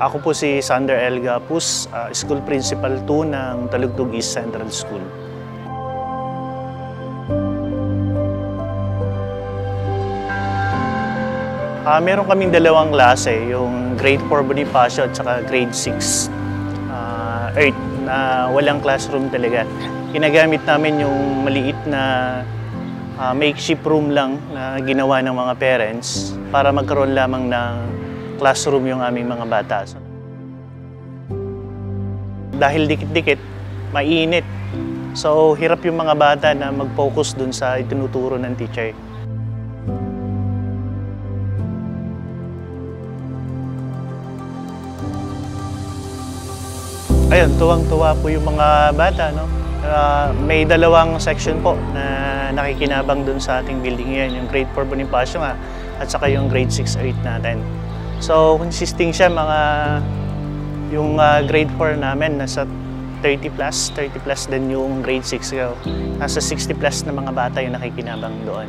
Ako po si Sander L. Gapus, School Principal 2 ng Talugtog East Central School. Meron kaming dalawang klase, yung Grade 4 Bonifacio at saka Grade 6 Earth na walang classroom talaga. Ginagamit namin yung maliit na makeshift room lang na ginawa ng mga parents para magkaroon lamang ng classroom yung aming mga bata. Dahil dikit-dikit, mainit. So hirap yung mga bata na mag-focus dun sa itinuturo ng teacher. Ayun, tuwang-tuwa po yung mga bata, no? May dalawang section po na nakikinabang dun sa ating building ngayon, yung Grade 4 Bonifacio nga, at saka yung Grade 6 Earth natin. So, consisting siya yung Grade 4 namin, nasa 30 plus din yung Grade 6. Nasa 60 plus na mga bata yung nakikinabang doon.